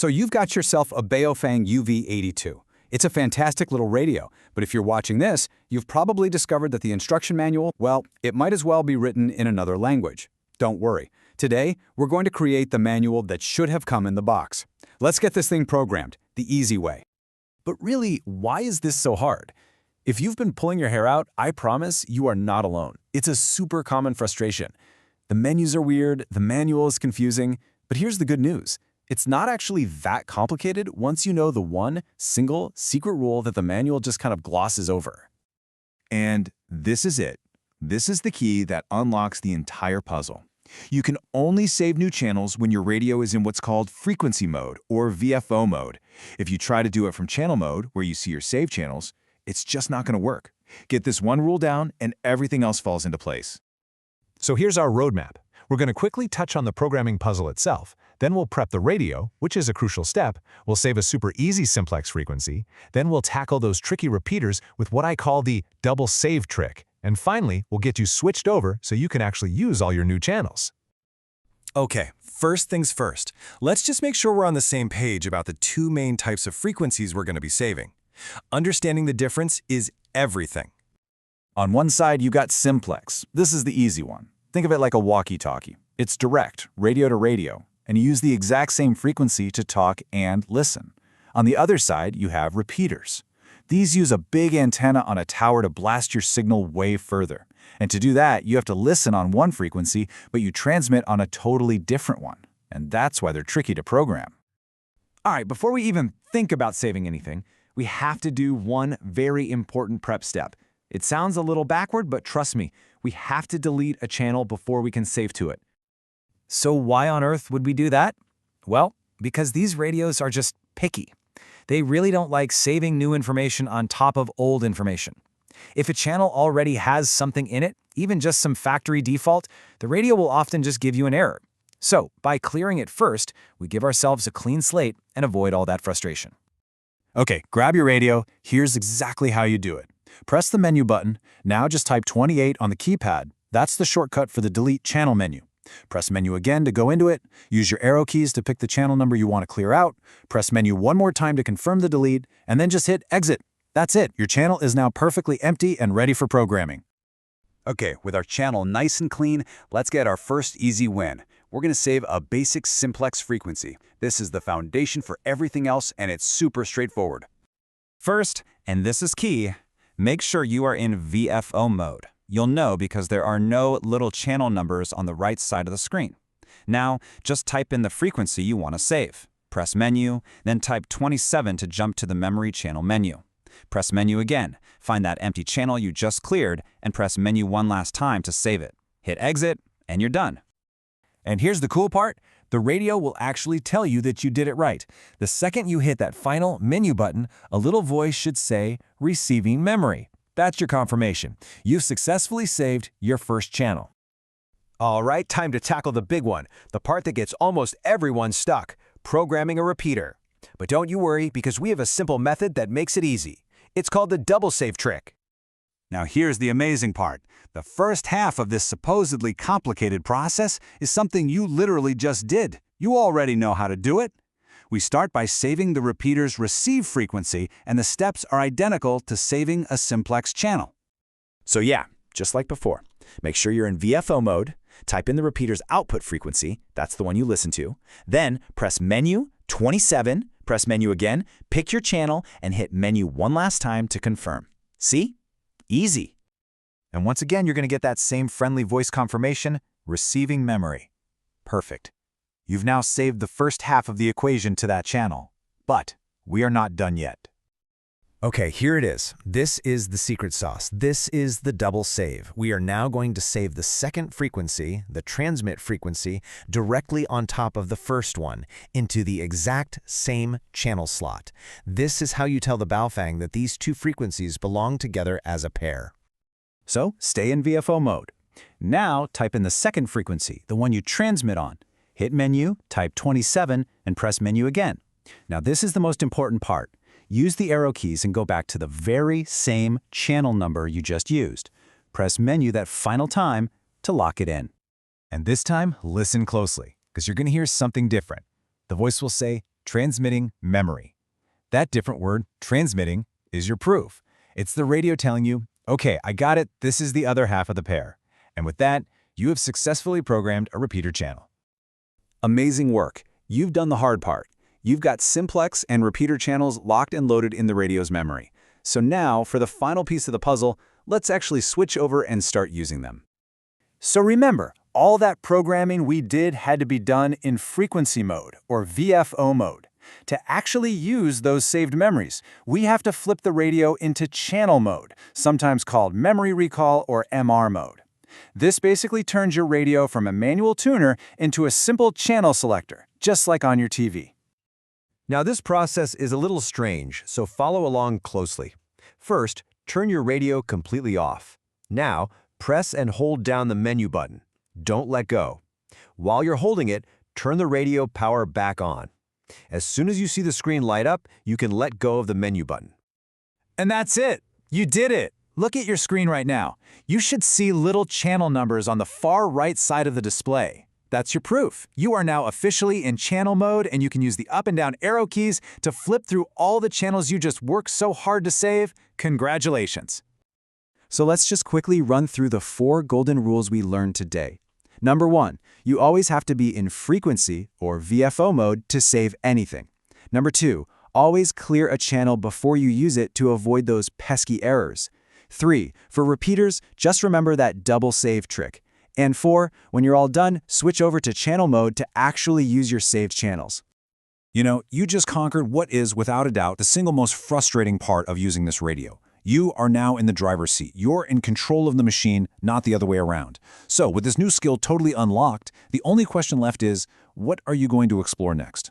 So you've got yourself a Baofeng UV82. It's a fantastic little radio, but if you're watching this, you've probably discovered that the instruction manual, well, it might as well be written in another language. Don't worry. Today, we're going to create the manual that should have come in the box. Let's get this thing programmed, the easy way. But really, why is this so hard? If you've been pulling your hair out, I promise you are not alone. It's a super common frustration. The menus are weird, the manual is confusing, but here's the good news. It's not actually that complicated once you know the one single secret rule that the manual just kind of glosses over. And this is it. This is the key that unlocks the entire puzzle. You can only save new channels when your radio is in what's called frequency mode, or VFO mode. If you try to do it from channel mode, where you see your saved channels, it's just not going to work. Get this one rule down, and everything else falls into place. So here's our roadmap. We're going to quickly touch on the programming puzzle itself. Then we'll prep the radio, which is a crucial step. We'll save a super easy simplex frequency. Then we'll tackle those tricky repeaters with what I call the double save trick. And finally, we'll get you switched over so you can actually use all your new channels. Okay, first things first. Let's just make sure we're on the same page about the two main types of frequencies we're going to be saving. Understanding the difference is everything. On one side, you got simplex. This is the easy one. Think of it like a walkie-talkie. It's direct, radio to radio, and you use the exact same frequency to talk and listen. On the other side, you have repeaters. These use a big antenna on a tower to blast your signal way further. And to do that, you have to listen on one frequency, but you transmit on a totally different one. And that's why they're tricky to program. All right, before we even think about saving anything, we have to do one very important prep step. It sounds a little backward, but trust me, we have to delete a channel before we can save to it. So why on earth would we do that? Well, because these radios are just picky. They really don't like saving new information on top of old information. If a channel already has something in it, even just some factory default, the radio will often just give you an error. So, by clearing it first, we give ourselves a clean slate and avoid all that frustration. Okay, grab your radio. Here's exactly how you do it. Press the menu button. Now just type 28 on the keypad. That's the shortcut for the delete channel menu. Press menu again to go into it. Use your arrow keys to pick the channel number you want to clear out. Press menu one more time to confirm the delete, and then just hit exit. That's it. Your channel is now perfectly empty and ready for programming. Okay, with our channel nice and clean, let's get our first easy win. We're going to save a basic simplex frequency. This is the foundation for everything else, and it's super straightforward. First, and this is key, make sure you are in VFO mode. You'll know because there are no little channel numbers on the right side of the screen. Now, just type in the frequency you want to save. Press menu, then type 27 to jump to the memory channel menu. Press menu again, find that empty channel you just cleared, and press menu one last time to save it. Hit exit, and you're done. And here's the cool part. The radio will actually tell you that you did it right. The second you hit that final menu button, a little voice should say, "Receiving memory." That's your confirmation. You've successfully saved your first channel. All right, time to tackle the big one, the part that gets almost everyone stuck, programming a repeater. But don't you worry, because we have a simple method that makes it easy. It's called the double save trick. Now here's the amazing part. The first half of this supposedly complicated process is something you literally just did. You already know how to do it. We start by saving the repeater's receive frequency, and the steps are identical to saving a simplex channel. So yeah, just like before, make sure you're in VFO mode, type in the repeater's output frequency, that's the one you listen to, then press menu 27, press menu again, pick your channel, and hit menu one last time to confirm. See? Easy. And once again, you're going to get that same friendly voice confirmation, receiving memory. Perfect. You've now saved the first half of the equation to that channel. But we are not done yet. Okay, here it is. This is the secret sauce. This is the double save. We are now going to save the second frequency, the transmit frequency, directly on top of the first one into the exact same channel slot. This is how you tell the Baofeng that these two frequencies belong together as a pair. So stay in VFO mode. Now type in the second frequency, the one you transmit on. Hit menu, type 27, and press menu again. Now this is the most important part. Use the arrow keys and go back to the very same channel number you just used. Press menu that final time to lock it in. And this time, listen closely, because you're going to hear something different. The voice will say, transmitting memory. That different word, transmitting, is your proof. It's the radio telling you, okay, I got it, this is the other half of the pair. And with that, you have successfully programmed a repeater channel. Amazing work. You've done the hard part. You've got simplex and repeater channels locked and loaded in the radio's memory. So now, for the final piece of the puzzle, let's actually switch over and start using them. So remember, all that programming we did had to be done in frequency mode, or VFO mode. To actually use those saved memories, we have to flip the radio into channel mode, sometimes called memory recall or MR mode. This basically turns your radio from a manual tuner into a simple channel selector, just like on your TV. Now this process is a little strange, so follow along closely. First, turn your radio completely off. Now, press and hold down the menu button. Don't let go. While you're holding it, turn the radio power back on. As soon as you see the screen light up, you can let go of the menu button. And that's it! You did it! Look at your screen right now. You should see little channel numbers on the far right side of the display. That's your proof. You are now officially in channel mode, and you can use the up and down arrow keys to flip through all the channels you just worked so hard to save. Congratulations! So let's just quickly run through the 4 golden rules we learned today. Number 1, you always have to be in frequency, or VFO mode, to save anything. Number 2, always clear a channel before you use it to avoid those pesky errors. 3, for repeaters, just remember that double save trick. And 4, when you're all done, switch over to channel mode to actually use your saved channels. You know, you just conquered what is, without a doubt, the single most frustrating part of using this radio. You are now in the driver's seat. You're in control of the machine, not the other way around. So, with this new skill totally unlocked, the only question left is, what are you going to explore next?